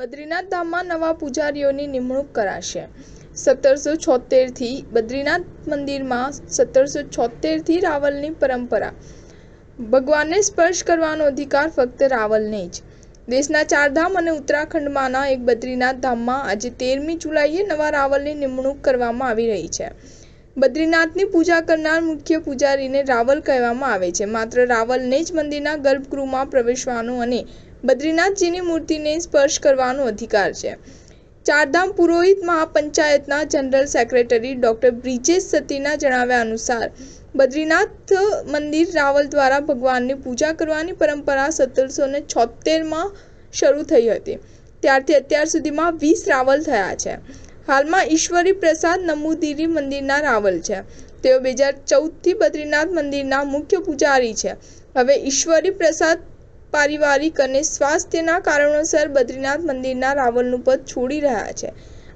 બદ્રીનાથ ધામમાં નવા પૂજારીઓની નિમણૂક કરાશે। 1776થી બદ્રીનાથ મંદિરમાં 1776થી રાવલની પરંપરા। ભગવાનને સ્પર્શ કરવાનો અધિકાર ફક્ત રાવલને જ। દેશના ચારધામ અને ઉત્તરાખંડમાંના એક બદ્રીનાથ ધામમાં આજે 13મી જુલાઈએ નવા રાવલની નિમણૂક કરવામાં આવી રહી છે। બદ્રીનાથની પૂજા કરનાર મુખ્ય પૂજારીને રાવલ કહેવામાં આવે છે। માત્ર રાવલને જ મંદિરના ગર્ભગૃહમાં પ્રવેશવાનો અને બદ્રીનાથજીની મૂર્તિને સ્પર્શ કરવાનો અધિકાર છે। ચારધામ પુરોહિત મહાપંચાયતના જનરલ સેક્રેટરી ડોક્ટર બ્રિજેશ સતીના જણાવ્યા અનુસાર બદ્રીનાથ મંદિર રાવલ દ્વારા ભગવાનની પૂજા કરવાની પરંપરા 1776માં શરૂ થઈ હતી। ત્યારથી અત્યાર સુધીમાં 20 રાવલ થયા છે। હાલમાં ઈશ્વરી પ્રસાદ નમૂદીરી મંદિરના રાવલ છે। તેઓ 2014થી બદ્રીનાથ મંદિરના મુખ્ય પૂજારી છે। હવે ઈશ્વરી પ્રસાદ પારિવારિક અને સ્વાસ્થ્યના કારણોસર બદ્રીનાથ મંદિરના રાવલનું પદ છોડી રહ્યા છે।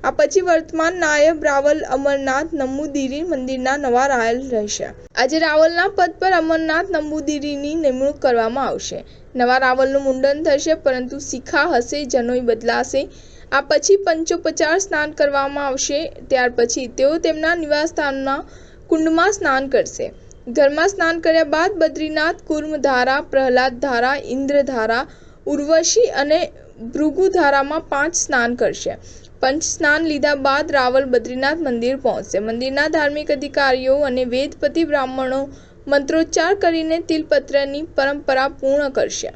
આ પછી વર્તમાન નાયબ રાવલ અમરનાથ નમૂદીરી મંદિરના નવા રાવલ રહેશે। આજે રાવલના પદ પર અમરનાથ નમૂદીરીની નિમણૂક કરવામાં આવશે। નવા રાવલનું મુંડન થશે, પરંતુ શિખા હશે, જનોઈ બદલાશે। આ પછી પંચોપચાર સ્નાન કરવામાં આવશે। ત્યાર પછી તેઓ તેમના નિવાસસ્થાનના કુંડમાં સ્નાન કરશે। ઘરમાં સ્નાન કર્યા બાદ બદ્રીનાથ કુર્મધારા, પ્રહલાદધારા, ઇન્દ્રધારા, ઉર્વશી અને ભૃગુધારામાં 5 સ્નાન કરશે। પંચ સ્નાન લીધા બાદ રાવલ બદ્રીનાથ મંદિર પહોંચશે। મંદિરના ધાર્મિક અધિકારીઓ અને વેદપતિ બ્રાહ્મણો મંત્રોચ્ચાર કરીને તિલપત્રની પરંપરા પૂર્ણ કરશે।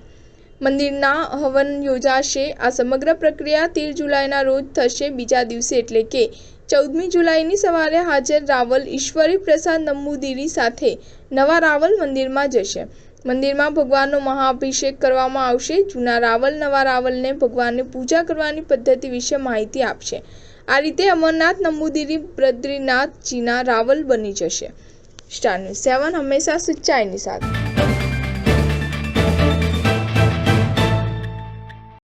મંદિરના હવન યોજાશે। આ સમગ્ર પ્રક્રિયા 13 જુલાઈના રોજ થશે। બીજા દિવસે એટલે કે 14મી જુલાઈની સવારે હાજર રાવલ ઈશ્વરી પ્રસાદ નમૂદીરી સાથે નવા રાવલ મંદિરમાં જશે। મંદિરમાં ભગવાનનો મહાઅભિષેક કરવામાં આવશે। જૂના રાવલ નવા રાવલને ભગવાનની પૂજા કરવાની પદ્ધતિ વિશે માહિતી આપશે। આ રીતે અમરનાથ નમૂદીરી બદ્રીનાથજીના રાવલ બની જશે। સ્ટાર ન્યૂઝ 7 હંમેશા સચ્ચાઈની સાથે।